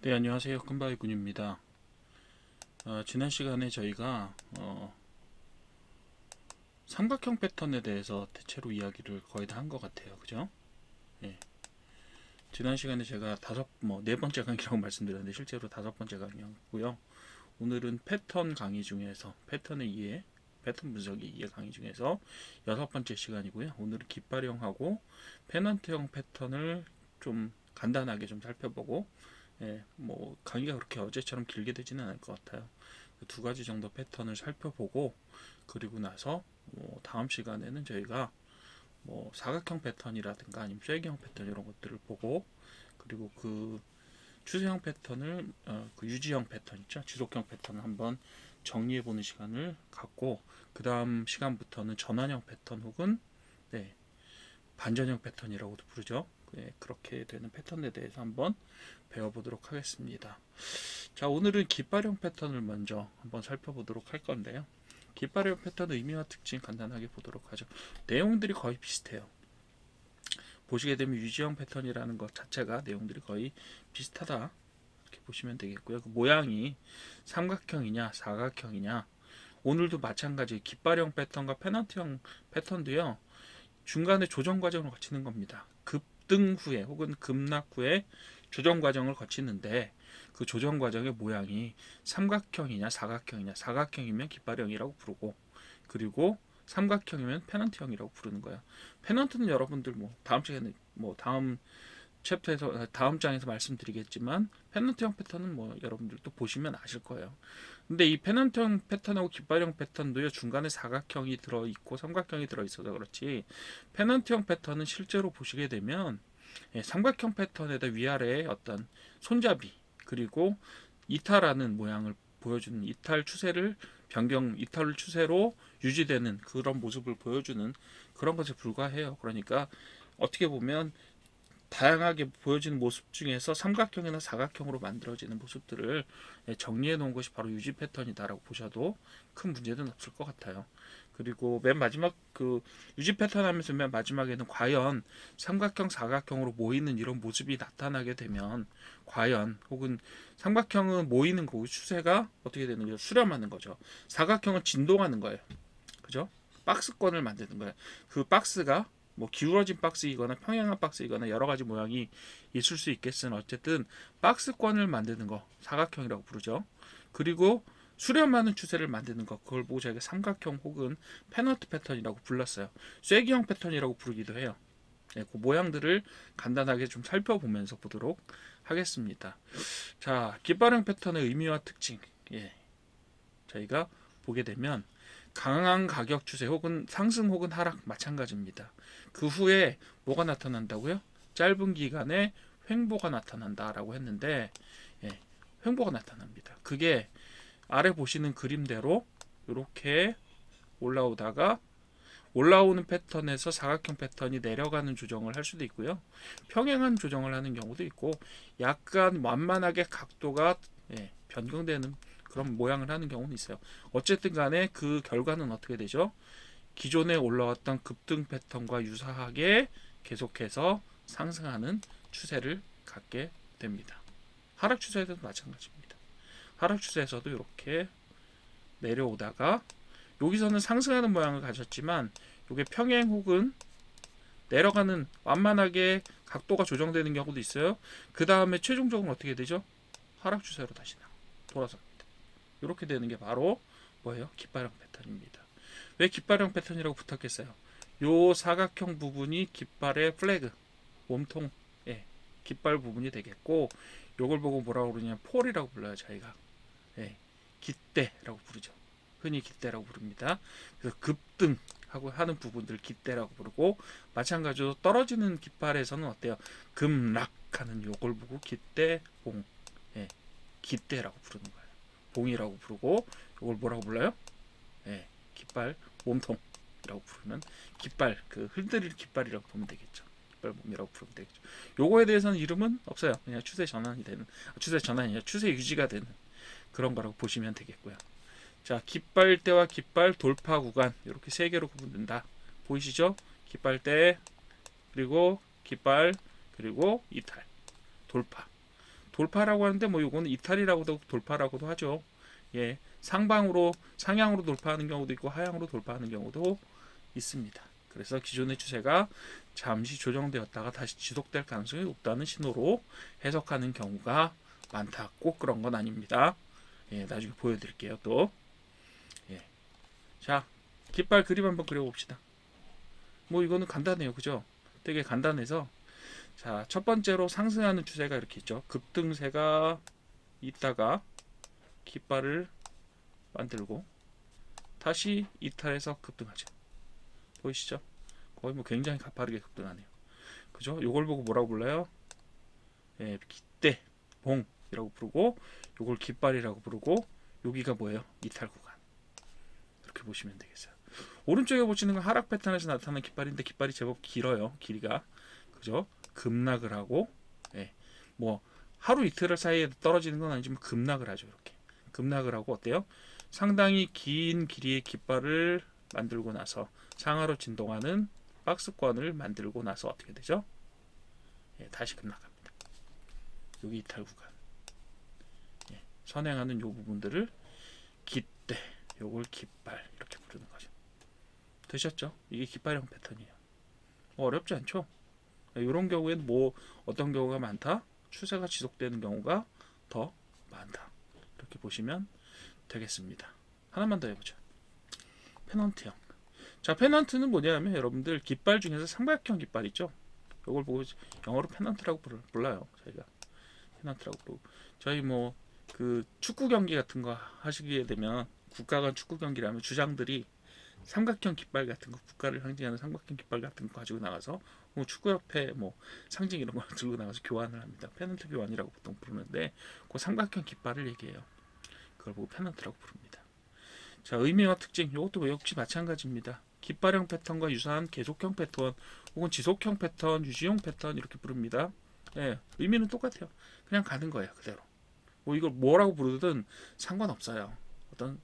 네, 안녕하세요. 금바위군입니다. 지난 시간에 저희가 삼각형 패턴에 대해서 대체로 이야기를 거의 다 한 것 같아요. 그죠? 예. 지난 시간에 제가 네 번째 강의라고 말씀드렸는데 실제로 다섯 번째 강의였고요. 오늘은 패턴 강의 중에서 패턴의 이해, 패턴 분석의 이해 강의 중에서 여섯 번째 시간이고요. 오늘은 깃발형하고 페넌트형 패턴을 좀 간단하게 좀 살펴보고, 강의가 그렇게 어제처럼 길게 되지는 않을 것 같아요. 두 가지 정도 패턴을 살펴보고, 그리고 나서 다음 시간에는 저희가 사각형 패턴이라든가 아니면 쐐기형 패턴 이런 것들을 보고, 그리고 그 추세형 패턴을 그 유지형 패턴 있죠, 지속형 패턴을 한번 정리해 보는 시간을 갖고, 그 다음 시간부터는 전환형 패턴 혹은 반전형 패턴이라고도 부르죠. 그렇게 되는 패턴에 대해서 한번 배워보도록 하겠습니다. 자, 오늘은 깃발형 패턴을 먼저 한번 살펴보도록 할 건데요. 깃발형 패턴 의미와 특징 간단하게 보도록 하죠. 내용들이 거의 비슷해요. 보시게 되면 유지형 패턴이라는 것 자체가 내용들이 거의 비슷하다, 이렇게 보시면 되겠고요. 그 모양이 삼각형이냐 사각형이냐, 오늘도 마찬가지 깃발형 패턴과 페넌트형 패턴도요, 중간에 조정 과정을 거치는 겁니다. 급등 후에 혹은 급락 후에 조정 과정을 거치는데, 그 조정 과정의 모양이 삼각형이냐 사각형이냐, 사각형이면 깃발형이라고 부르고, 그리고 삼각형이면 페넌트형이라고 부르는 거예요. 페넌트는 여러분들 다음 시간에 다음 챕터에서 다음 장에서 말씀드리겠지만, 페넌트형 패턴은 여러분들도 보시면 아실 거예요. 근데 이 페넌트형 패턴하고 깃발형 패턴도요, 중간에 사각형이 들어있고 삼각형이 들어있어서 그렇지, 페넌트형 패턴은 실제로 보시게 되면 삼각형 패턴에다 위아래에 어떤 손잡이, 그리고 이탈하는 모양을 보여주는, 이탈 추세를 이탈 추세로 유지되는 그런 모습을 보여주는 그런 것에 불과해요. 그러니까 어떻게 보면 다양하게 보여지는 모습 중에서 삼각형이나 사각형으로 만들어지는 모습들을 정리해 놓은 것이 바로 유지 패턴이다라고 보셔도 큰 문제는 없을 것 같아요. 그리고 맨 마지막 그 유지 패턴 하면서 맨 마지막에는 과연 삼각형 사각형으로 모이는 이런 모습이 나타나게 되면, 과연 혹은 삼각형은 모이는 그 추세가 어떻게 되는 거죠? 수렴하는 거죠. 사각형은 진동하는 거예요. 그죠? 박스권을 만드는 거예요. 그 박스가 기울어진 박스이거나 평행한 박스이거나 여러 가지 모양이 있을 수 있겠으나, 어쨌든 박스권을 만드는 거 사각형이라고 부르죠. 그리고 수렴하는 추세를 만드는 거, 그걸 보고 저희가 삼각형 혹은 페넌트 패턴이라고 불렀어요. 쐐기형 패턴이라고 부르기도 해요. 그 모양들을 간단하게 좀 살펴보면서 보도록 하겠습니다. 자, 깃발형 패턴의 의미와 특징, 저희가 보게 되면 강한 가격 추세 혹은 상승 혹은 하락 마찬가지입니다. 그 후에 뭐가 나타난다고요? 짧은 기간에 횡보가 나타난다라고 했는데, 횡보가 나타납니다. 그게 아래 보시는 그림대로 이렇게 올라오다가, 올라오는 패턴에서 사각형 패턴이 내려가는 조정을 할 수도 있고요, 평행한 조정을 하는 경우도 있고, 약간 완만하게 각도가 변경되는 그런 모양을 하는 경우는 있어요. 어쨌든 간에 그 결과는 어떻게 되죠? 기존에 올라왔던 급등 패턴과 유사하게 계속해서 상승하는 추세를 갖게 됩니다. 하락 추세에서도 마찬가지입니다. 하락 추세에서도 이렇게 내려오다가 여기서는 상승하는 모양을 가졌지만, 이게 평행 혹은 내려가는, 완만하게 각도가 조정되는 경우도 있어요. 그 다음에 최종적으로 어떻게 되죠? 하락 추세로 다시 돌아섭니다. 이렇게 되는 게 바로 뭐예요? 깃발형 패턴입니다. 왜 깃발형 패턴이라고 붙었겠어요? 요 사각형 부분이 깃발의 플래그, 몸통, 깃발 부분이 되겠고, 요걸 보고 뭐라고 그러냐, 폴이라고 불러요. 저희가 깃대라고 부르죠. 흔히 깃대라고 부릅니다. 그래서 급등하고 하는 부분들 깃대라고 부르고, 마찬가지로 떨어지는 깃발에서는 어때요? 급락하는 요걸 보고 깃대, 봉, 깃대라고 부르는 거예요. 봉이라고 부르고, 이걸 뭐라고 불러요? 깃발 몸통이라고 부르면, 깃발, 그 흔들릴 깃발이라고 보면 되겠죠. 깃발 몸이라고 부르면 되겠죠. 요거에 대해서는 이름은 없어요. 그냥 추세 전환이 되는, 추세 전환이 아니라 추세 유지가 되는 그런 거라고 보시면 되겠고요. 자, 깃발대와 깃발 돌파 구간, 이렇게 세 개로 구분된다. 보이시죠? 깃발대, 그리고 깃발, 그리고 이탈, 돌파. 돌파라고 하는데 뭐 요거는 이탈이라고도 돌파라고도 하죠. 예, 상향으로 돌파하는 경우도 있고 하향으로 돌파하는 경우도 있습니다. 그래서 기존의 추세가 잠시 조정되었다가 다시 지속될 가능성이 높다는 신호로 해석하는 경우가 많다. 꼭 그런 건 아닙니다. 예, 나중에 보여드릴게요. 또 예. 자, 깃발 그림 한번 그려봅시다. 뭐 이거는 간단해요, 그죠? 되게 간단해서, 자, 첫 번째로 상승하는 추세가 이렇게 있죠. 급등세가 있다가 깃발을 만들고 다시 이탈해서 급등하죠. 보이시죠? 거의 뭐 굉장히 가파르게 급등하네요. 그죠? 요걸 보고 뭐라고 불러요? 예, 깃대, 봉이라고 부르고, 요걸 깃발이라고 부르고, 여기가 뭐예요? 이탈 구간. 이렇게 보시면 되겠어요. 오른쪽에 보시는 건 하락 패턴에서 나타나는 깃발인데, 깃발이 제법 길어요. 길이가. 그죠? 급락을 하고, 예, 뭐 하루 이틀 사이에 떨어지는 건 아니지만 급락을 하죠. 이렇게 급락을 하고, 어때요? 상당히 긴 길이의 깃발을 만들고 나서 상하로 진동하는 박스권을 만들고 나서 어떻게 되죠? 예, 다시 급락합니다. 여기 이탈 구간. 예, 선행하는 요 부분들을 깃대, 요걸 깃발 이렇게 부르는 거죠. 되셨죠? 이게 깃발형 패턴이에요. 어렵지 않죠? 이런 경우에는 뭐 어떤 경우가 많다? 추세가 지속되는 경우가 더 많다. 이렇게 보시면 되겠습니다. 하나만 더 해보죠. 페넌트형. 자, 페넌트는 뭐냐면 여러분들 깃발 중에서 삼각형 깃발 있죠? 이걸 보고 영어로 페넌트라고 불러요. 저희가 페넌트라고 부르고, 저희 뭐 그 축구 경기 같은 거 하시게 되면, 국가 간 축구 경기라면 주장들이 삼각형 깃발 같은 거, 국가를 상징하는 삼각형 깃발 같은 거 가지고 나가서 뭐 축구협회 뭐 상징 이런 거 들고 나가서 교환을 합니다. 페넌트 교환이라고 보통 부르는데, 그 삼각형 깃발을 얘기해요. 그걸 보고 페넌트라고 부릅니다. 자, 의미와 특징, 이것도 역시 마찬가지입니다. 깃발형 패턴과 유사한 계속형 패턴 혹은 지속형 패턴, 유지형 패턴 이렇게 부릅니다. 예, 의미는 똑같아요. 그냥 가는 거예요, 그대로. 뭐 이걸 뭐라고 부르든 상관없어요. 어떤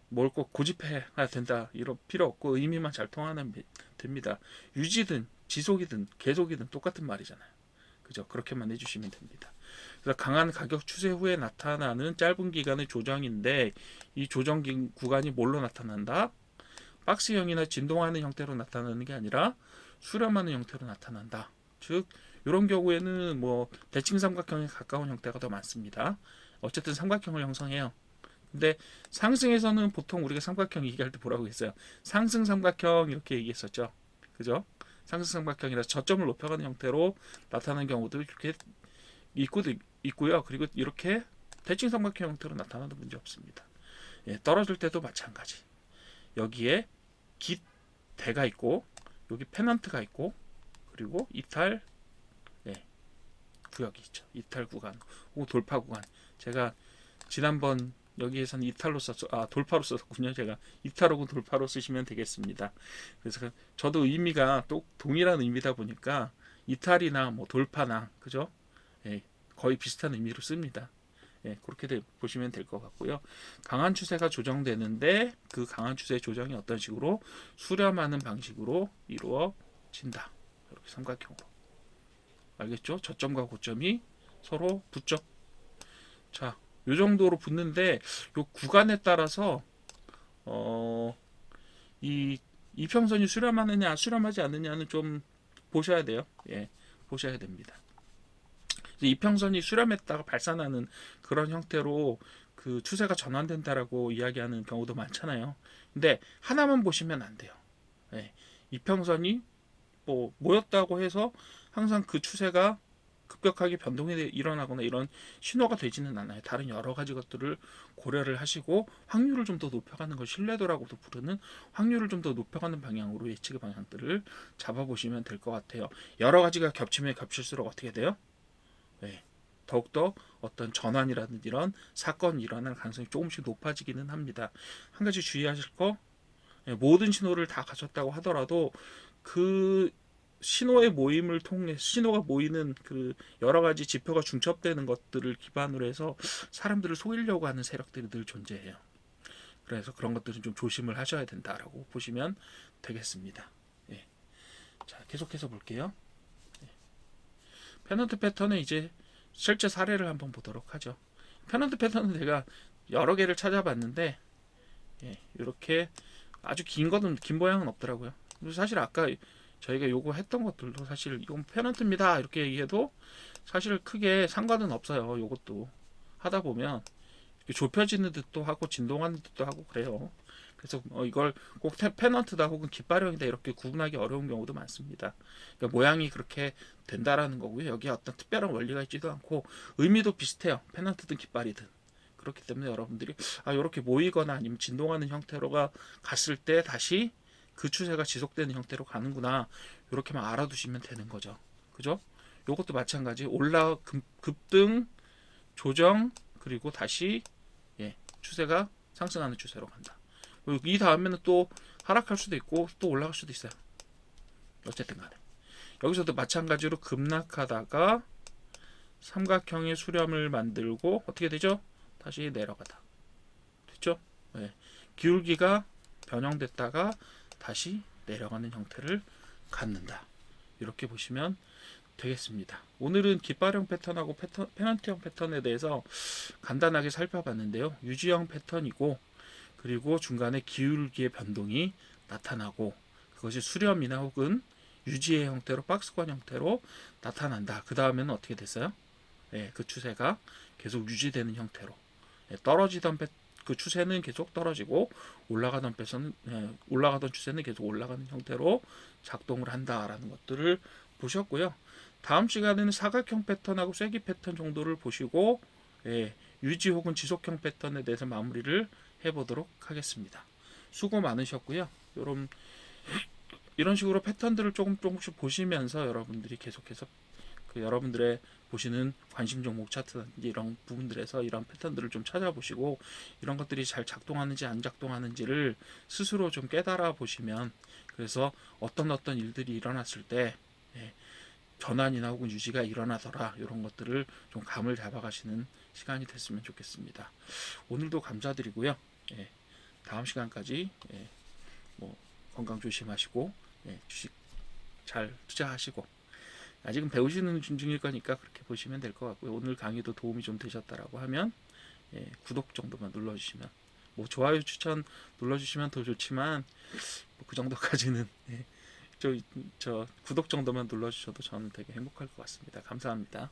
뭘 꼭 고집해야 된다 이런 필요 없고, 의미만 잘 통하면 됩니다. 유지든 지속이든 계속이든 똑같은 말이잖아요. 그죠? 그렇게만 해주시면 됩니다. 그래서 강한 가격 추세 후에 나타나는 짧은 기간의 조정인데, 이 조정 구간이 뭘로 나타난다? 박스형이나 진동하는 형태로 나타나는 게 아니라 수렴하는 형태로 나타난다. 즉 이런 경우에는 뭐 대칭 삼각형에 가까운 형태가 더 많습니다. 어쨌든 삼각형을 형성해요. 근데 상승에서는 보통 우리가 삼각형 얘기할 때 뭐라고 했어요? 상승 삼각형 이렇게 얘기했었죠. 그죠? 상승 삼각형이라 저점을 높여가는 형태로 나타나는 경우도 이렇게 있고요. 그리고 이렇게 대칭 삼각형 형태로 나타나도 문제 없습니다. 예, 떨어질 때도 마찬가지. 여기에 깃대가 있고, 여기 페넌트가 있고, 그리고 이탈, 예, 구역이 있죠. 이탈 구간, 오 돌파 구간. 제가 지난번 여기에서는 이탈로 돌파로 썼군요. 제가 이탈하고 돌파로 쓰시면 되겠습니다. 그래서 저도 의미가 또 동일한 의미다 보니까 이탈이나 뭐 돌파나, 그죠? 예, 거의 비슷한 의미로 씁니다. 예, 그렇게 보시면 될 것 같고요. 강한 추세가 조정되는데, 그 강한 추세 조정이 어떤 식으로 수렴하는 방식으로 이루어진다. 이렇게 삼각형으로. 알겠죠? 저점과 고점이 서로 붙죠. 자, 요 정도로 붙는데, 요 구간에 따라서 이 이평선이 수렴하느냐 수렴하지 않느냐는 좀 보셔야 돼요. 예, 보셔야 됩니다. 이평선이 수렴했다가 발산하는 그런 형태로 그 추세가 전환된다라고 이야기하는 경우도 많잖아요. 근데 하나만 보시면 안 돼요. 예, 이평선이 뭐 모였다고 해서 항상 그 추세가 급격하게 변동이 일어나거나 이런 신호가 되지는 않아요. 다른 여러 가지 것들을 고려를 하시고 확률을 좀 더 높여가는 걸 신뢰도라고도 부르는, 확률을 좀 더 높여가는 방향으로 예측의 방향들을 잡아보시면 될 것 같아요. 여러 가지가 겹치면 겹칠수록 어떻게 돼요? 네, 더욱더 어떤 전환이라든지 이런 사건이 일어날 가능성이 조금씩 높아지기는 합니다. 한 가지 주의하실 거, 모든 신호를 다 가졌다고 하더라도 그 신호의 모임을 통해 신호가 모이는 그 여러 가지 지표가 중첩되는 것들을 기반으로 해서 사람들을 속이려고 하는 세력들이 늘 존재해요. 그래서 그런 것들은 좀 조심을 하셔야 된다라고 보시면 되겠습니다. 예. 자, 계속해서 볼게요. 페넌트 패턴은 이제 실제 사례를 한번 보도록 하죠. 페넌트 패턴은 제가 여러 개를 찾아봤는데 이렇게 아주 긴 거는 긴 모양은 없더라고요. 그리고 사실 아까 저희가 요거 했던 것들도 사실 이건 페넌트입니다 이렇게 얘기해도 사실 크게 상관은 없어요. 요것도 하다 보면 좁혀지는 듯도 하고 진동하는 듯도 하고 그래요. 그래서 이걸 꼭 페넌트다 혹은 깃발형이다 이렇게 구분하기 어려운 경우도 많습니다. 그러니까 모양이 그렇게 된다라는 거고요. 여기에 어떤 특별한 원리가 있지도 않고 의미도 비슷해요. 페넌트든 깃발이든. 그렇기 때문에 여러분들이 이렇게 모이거나 아니면 진동하는 형태로가 갔을 때 다시 그 추세가 지속되는 형태로 가는구나 이렇게만 알아두시면 되는 거죠. 그죠? 요것도 마찬가지 급등 조정 그리고 다시 추세가 상승하는 추세로 간다. 이 다음에는 또 하락할 수도 있고 또 올라갈 수도 있어요. 어쨌든 간에 여기서도 마찬가지로 급락하다가 삼각형의 수렴을 만들고 어떻게 되죠? 다시 내려가다. 됐죠? 기울기가 변형됐다가 다시 내려가는 형태를 갖는다. 이렇게 보시면 되겠습니다. 오늘은 깃발형 패턴하고 페넌트형 패턴에 대해서 간단하게 살펴봤는데요. 유지형 패턴이고 그리고 중간에 기울기의 변동이 나타나고 그것이 수렴이나 혹은 유지의 형태로 박스권 형태로 나타난다. 그 다음에는 어떻게 됐어요? 그 추세가 계속 유지되는 형태로 떨어지던 그 추세는 계속 떨어지고 올라가던 추세는 계속 올라가는 형태로 작동을 한다라는 것들을 보셨고요. 다음 시간에는 사각형 패턴하고 쐐기 패턴 정도를 보시고 유지 혹은 지속형 패턴에 대해서 마무리를 해보도록 하겠습니다. 수고 많으셨고요. 이런 식으로 패턴들을 조금씩 보시면서 여러분들이 계속해서 여러분들의 보시는 관심 종목 차트든지 이런 부분들에서 이런 패턴들을 좀 찾아보시고 이런 것들이 잘 작동하는지 안 작동하는지를 스스로 좀 깨달아 보시면 그래서 어떤 일들이 일어났을 때 전환이나 혹은 유지가 일어나더라 이런 것들을 좀 감을 잡아가시는 시간이 됐으면 좋겠습니다. 오늘도 감사드리고요. 다음 시간까지 건강 조심하시고 주식 잘 투자하시고 아직은 배우시는 중일 거니까 그렇게 보시면 될 것 같고요. 오늘 강의도 도움이 좀 되셨다라고 하면 구독 정도만 눌러주시면 좋아요 추천 눌러주시면 더 좋지만 그 정도까지는 저 구독 정도만 눌러주셔도 저는 되게 행복할 것 같습니다. 감사합니다.